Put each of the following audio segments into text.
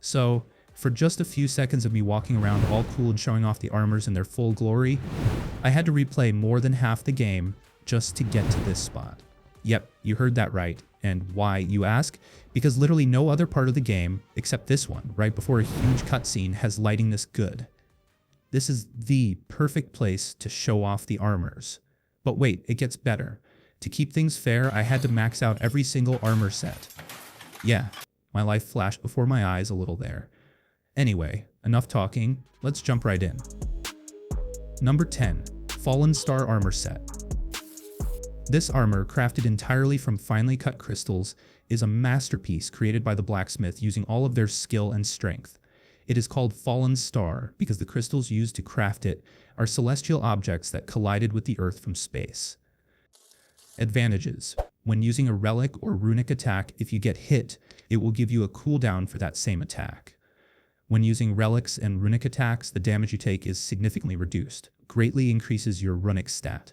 So, for just a few seconds of me walking around all cool and showing off the armors in their full glory, I had to replay more than half the game just to get to this spot. Yep, you heard that right. And why, you ask? Because literally no other part of the game, except this one, right before a huge cutscene, has lighting this good. This is the perfect place to show off the armors. But wait, it gets better. To keep things fair, I had to max out every single armor set. Yeah, my life flashed before my eyes a little there. Anyway, enough talking, let's jump right in. Number 10, Fallen Star Armor Set. This armor, crafted entirely from finely cut crystals, is a masterpiece created by the blacksmith using all of their skill and strength. It is called Fallen Star because the crystals used to craft it are celestial objects that collided with the Earth from space. Advantages. When using a relic or runic attack, if you get hit, it will give you a cooldown for that same attack. When using relics and runic attacks, the damage you take is significantly reduced, greatly increases your runic stat.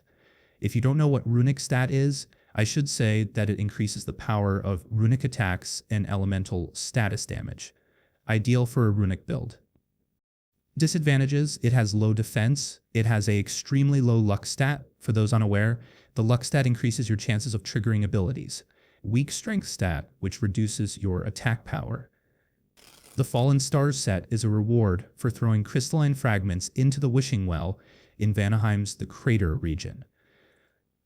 If you don't know what runic stat is, I should say that it increases the power of runic attacks and elemental status damage. Ideal for a runic build. Disadvantages, it has low defense, it has a extremely low luck stat. For those unaware, the luck stat increases your chances of triggering abilities. Weak strength stat, which reduces your attack power. The Fallen Stars set is a reward for throwing crystalline fragments into the wishing well in Vanaheim's The Crater region.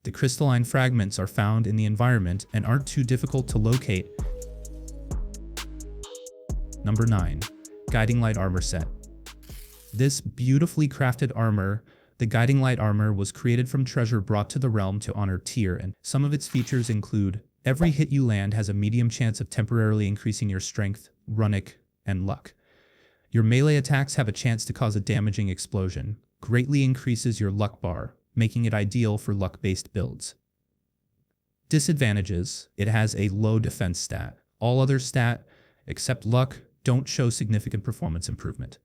The crystalline fragments are found in the environment and aren't too difficult to locate. Number 9, Guiding Light Armor Set. This beautifully crafted armor, the Guiding Light Armor, was created from treasure brought to the realm to honor Tyr, and some of its features include every hit you land has a medium chance of temporarily increasing your strength, runic, and luck. Your melee attacks have a chance to cause a damaging explosion, greatly increases your luck bar, making it ideal for luck-based builds. Disadvantages, it has a low defense stat. All other stat, except luck, don't show significant performance improvement.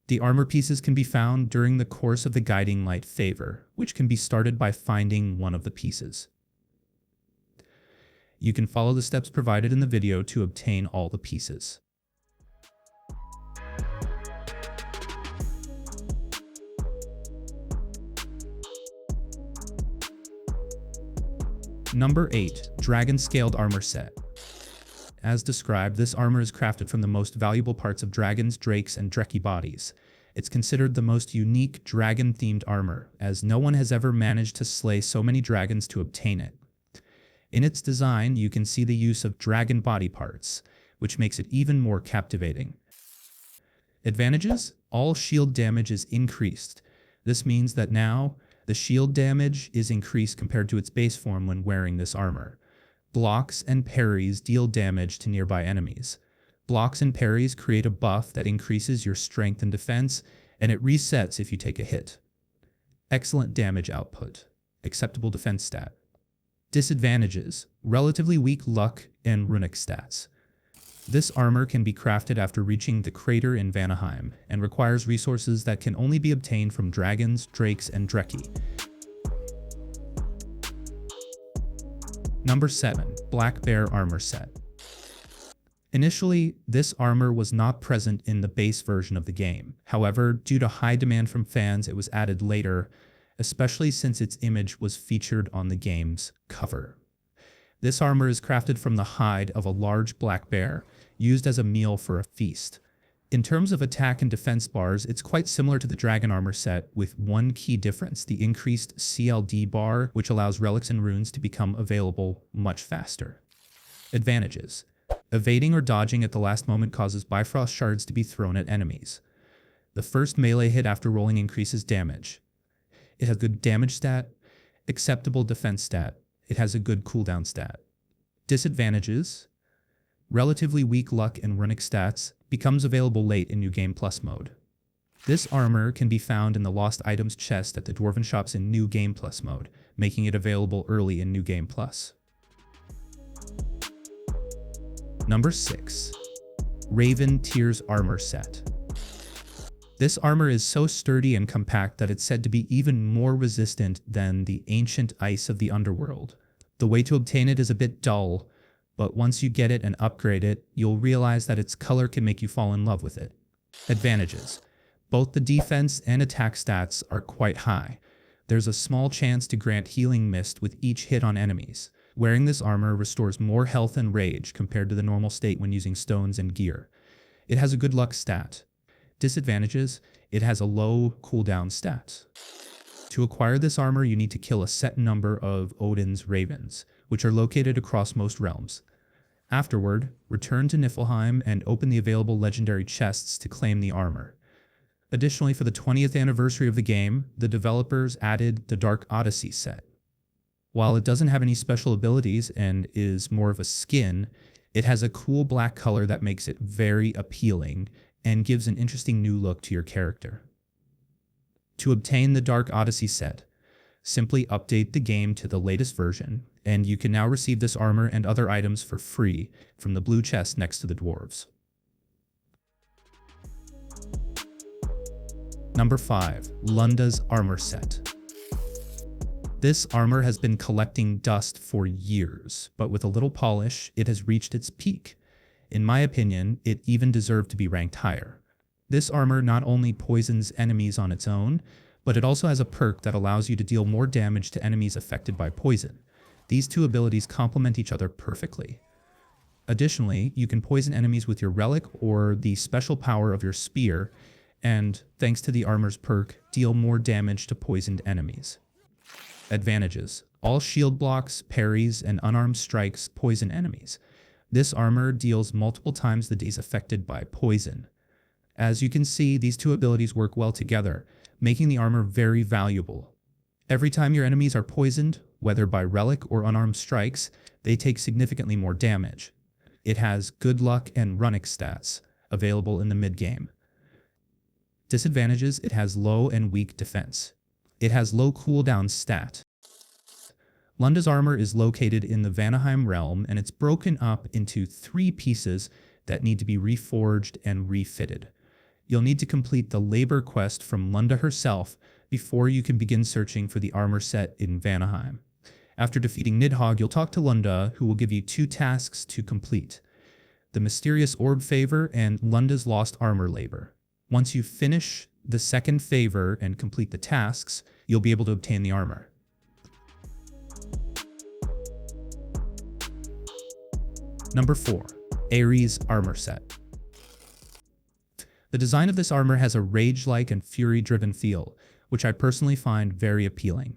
The armor pieces can be found during the course of the Guiding Light favor, which can be started by finding one of the pieces. You can follow the steps provided in the video to obtain all the pieces. Number 8, Dragon Scaled Armor Set. As described, this armor is crafted from the most valuable parts of dragons, drakes, and drekki bodies. It's considered the most unique dragon-themed armor, as no one has ever managed to slay so many dragons to obtain it. In its design, you can see the use of dragon body parts, which makes it even more captivating. Advantages? All shield damage is increased. This means that now, the shield damage is increased compared to its base form when wearing this armor. Blocks and parries deal damage to nearby enemies. Blocks and parries create a buff that increases your strength and defense, and it resets if you take a hit. Excellent damage output. Acceptable defense stat. Disadvantages: relatively weak luck and runic stats. This armor can be crafted after reaching the crater in Vanaheim, and requires resources that can only be obtained from dragons, drakes, and drekki. Number 7, Black Bear Armor Set. Initially, this armor was not present in the base version of the game. However, due to high demand from fans, it was added later, especially since its image was featured on the game's cover. This armor is crafted from the hide of a large black bear, used as a meal for a feast. In terms of attack and defense bars, it's quite similar to the Dragon Armor Set, with one key difference: the increased CLD bar, which allows relics and runes to become available much faster. Advantages: evading or dodging at the last moment causes Bifrost shards to be thrown at enemies. The first melee hit after rolling increases damage. It has good damage stat, acceptable defense stat. It has a good cooldown stat. Disadvantages: relatively weak luck and runic stats, becomes available late in New Game Plus mode. This armor can be found in the Lost Items chest at the Dwarven shops in New Game Plus mode, making it available early in New Game Plus. Number 6, Raven Tyr's Armor Set. This armor is so sturdy and compact that it's said to be even more resistant than the ancient ice of the underworld. The way to obtain it is a bit dull, but once you get it and upgrade it, you'll realize that its color can make you fall in love with it. Advantages. Both the defense and attack stats are quite high. There's a small chance to grant healing mist with each hit on enemies. Wearing this armor restores more health and rage compared to the normal state when using stones and gear. It has a good luck stat. Disadvantages. It has a low cooldown stat. To acquire this armor, you need to kill a set number of Odin's ravens, which are located across most realms. Afterward, return to Niflheim and open the available legendary chests to claim the armor. Additionally, for the 20th anniversary of the game, the developers added the Dark Odyssey Set. While it doesn't have any special abilities and is more of a skin, it has a cool black color that makes it very appealing and gives an interesting new look to your character. To obtain the Dark Odyssey Set, simply update the game to the latest version, and you can now receive this armor and other items for free from the blue chest next to the dwarves. Number 5. Lunda's Armor Set. This armor has been collecting dust for years, but with a little polish, it has reached its peak. In my opinion, it even deserved to be ranked higher. This armor not only poisons enemies on its own, but it also has a perk that allows you to deal more damage to enemies affected by poison. These two abilities complement each other perfectly. Additionally, you can poison enemies with your relic or the special power of your spear, and, thanks to the armor's perk, deal more damage to poisoned enemies. Advantages. All shield blocks, parries, and unarmed strikes poison enemies. This armor deals multiple times the days affected by poison. As you can see, these two abilities work well together, making the armor very valuable. Every time your enemies are poisoned, whether by relic or unarmed strikes, they take significantly more damage. It has good luck and runic stats, available in the mid-game. Disadvantages. It has low and weak defense. It has low cooldown stat. Lunda's armor is located in the Vanaheim realm, and it's broken up into 3 pieces that need to be reforged and refitted. You'll need to complete the labor quest from Lunda herself before you can begin searching for the armor set in Vanaheim. After defeating Nidhogg, you'll talk to Lunda, who will give you 2 tasks to complete: the Mysterious Orb Favor and Lunda's Lost Armor Labor. Once you finish the second favor and complete the tasks, you'll be able to obtain the armor. Number 4. Ares Armor Set. The design of this armor has a rage-like and fury-driven feel, which I personally find very appealing.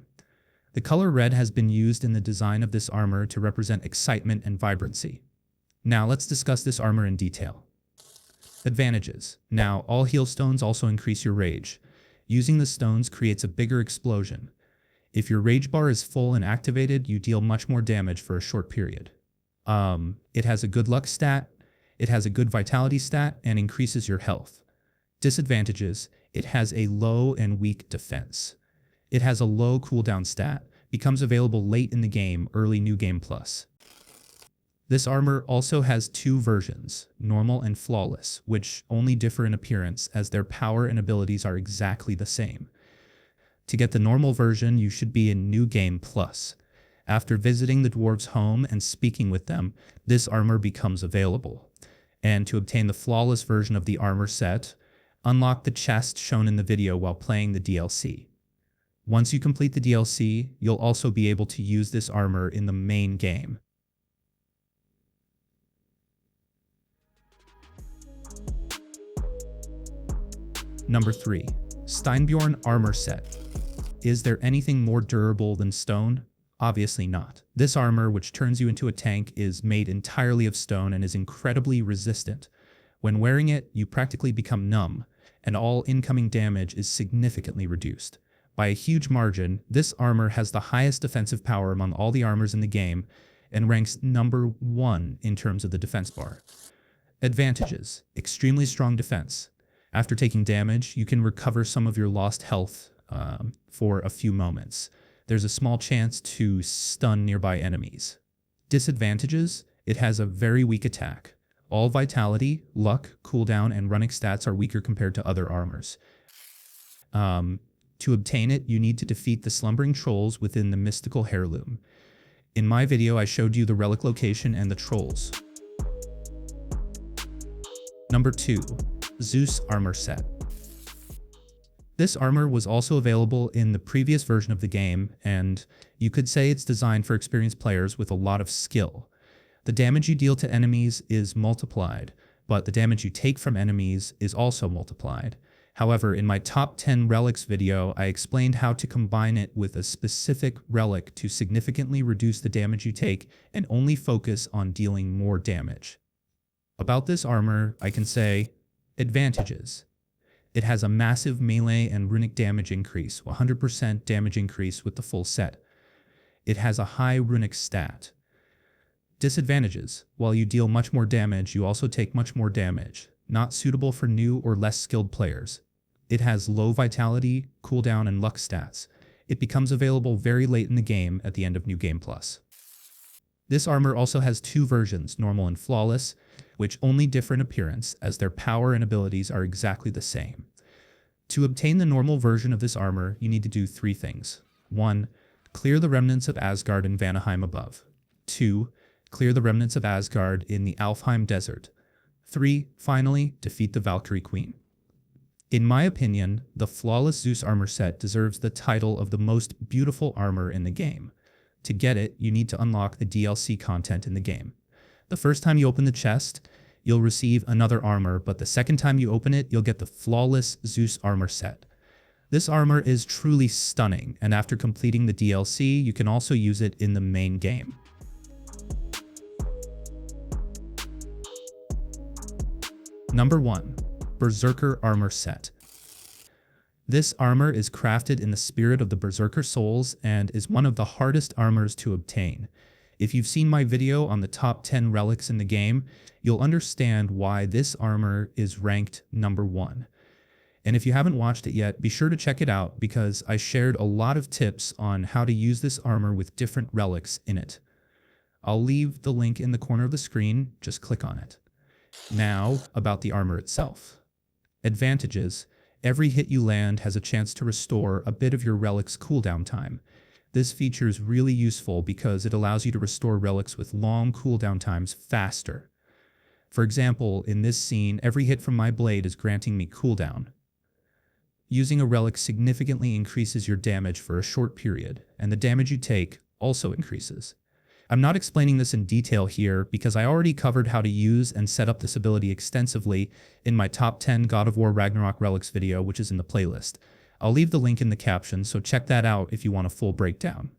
The color red has been used in the design of this armor to represent excitement and vibrancy. Now let's discuss this armor in detail. Advantages. Now, all heal stones also increase your rage. Using the stones creates a bigger explosion. If your rage bar is full and activated, you deal much more damage for a short period. It has a good luck stat, it has a good vitality stat, and increases your health. Disadvantages. It has a low and weak defense. It has a low cooldown stat, becomes available late in the game, early New Game Plus. This armor also has 2 versions, normal and flawless, which only differ in appearance as their power and abilities are exactly the same. To get the normal version, you should be in New Game Plus. After visiting the dwarves' home and speaking with them, this armor becomes available. And to obtain the flawless version of the armor set, unlock the chest shown in the video while playing the DLC. Once you complete the DLC, you'll also be able to use this armor in the main game. Number 3. Steinbjorn Armor Set. Is there anything more durable than stone? Obviously not. This armor, which turns you into a tank, is made entirely of stone and is incredibly resistant. When wearing it, you practically become numb, and all incoming damage is significantly reduced. By a huge margin, this armor has the highest defensive power among all the armors in the game, and ranks number 1 in terms of the defense bar. Advantages. Extremely strong defense. After taking damage, you can recover some of your lost health for a few moments. There's a small chance to stun nearby enemies. Disadvantages. It has a very weak attack. All vitality, luck, cooldown, and runic stats are weaker compared to other armors. To obtain it, you need to defeat the slumbering trolls within the mystical heirloom. In my video, I showed you the relic location and the trolls. Number 2. Zeus Armor Set. This armor was also available in the previous version of the game, and you could say it's designed for experienced players with a lot of skill. The damage you deal to enemies is multiplied, but the damage you take from enemies is also multiplied. However, in my top 10 relics video, I explained how to combine it with a specific relic to significantly reduce the damage you take and only focus on dealing more damage. About this armor, I can say, advantages. It has a massive melee and runic damage increase, 100% damage increase with the full set. It has a high runic stat. Disadvantages. While you deal much more damage, you also take much more damage. Not suitable for new or less skilled players. It has low vitality, cooldown, and luck stats. It becomes available very late in the game at the end of New Game Plus. This armor also has 2 versions, normal and flawless, which only differ in appearance as their power and abilities are exactly the same. To obtain the normal version of this armor, you need to do 3 things. 1. Clear the remnants of Asgard in Vanaheim above. 2. Clear the remnants of Asgard in the Alfheim Desert. 3. Finally, defeat the Valkyrie Queen. In my opinion, the flawless Zeus Armor Set deserves the title of the most beautiful armor in the game. To get it, you need to unlock the DLC content in the game. The first time you open the chest, you'll receive another armor, but the second time you open it, you'll get the flawless Zeus Armor Set. This armor is truly stunning, and after completing the DLC, you can also use it in the main game. Number 1. Berserker Armor Set. This armor is crafted in the spirit of the Berserker souls and is one of the hardest armors to obtain. If you've seen my video on the top 10 relics in the game, you'll understand why this armor is ranked number 1. And if you haven't watched it yet, be sure to check it out because I shared a lot of tips on how to use this armor with different relics in it. I'll leave the link in the corner of the screen, just click on it. Now, about the armor itself. Advantages. Every hit you land has a chance to restore a bit of your relic's cooldown time. This feature is really useful because it allows you to restore relics with long cooldown times faster. For example, in this scene, every hit from my blade is granting me cooldown. Using a relic significantly increases your damage for a short period, and the damage you take also increases. I'm not explaining this in detail here because I already covered how to use and set up this ability extensively in my top 10 God of War Ragnarok relics video, which is in the playlist. I'll leave the link in the caption, so check that out if you want a full breakdown.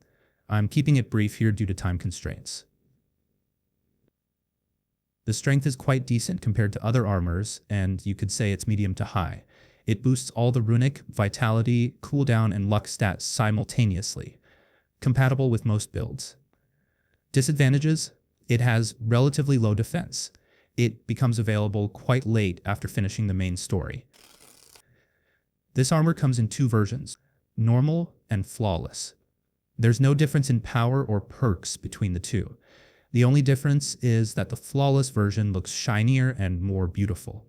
I'm keeping it brief here due to time constraints. The strength is quite decent compared to other armors, and you could say it's medium to high. It boosts all the runic, vitality, cooldown, and luck stats simultaneously, compatible with most builds. Disadvantages? It has relatively low defense. It becomes available quite late after finishing the main story. This armor comes in 2 versions, normal and flawless. There's no difference in power or perks between the 2. The only difference is that the flawless version looks shinier and more beautiful.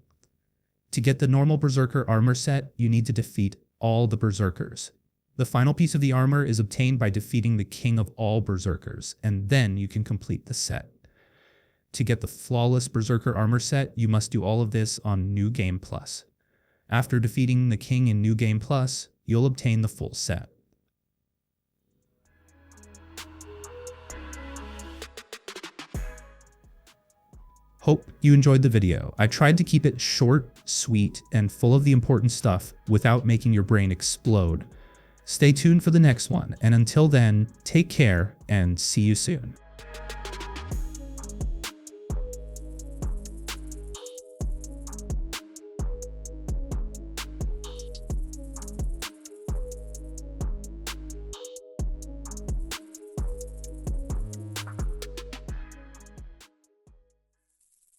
To get the normal Berserker Armor Set, you need to defeat all the Berserkers. The final piece of the armor is obtained by defeating the king of all Berserkers, and then you can complete the set. To get the flawless Berserker Armor Set, you must do all of this on New Game Plus. After defeating the king in New Game Plus, you'll obtain the full set. Hope you enjoyed the video. I tried to keep it short, sweet, and full of the important stuff without making your brain explode. Stay tuned for the next one, and until then, take care and see you soon.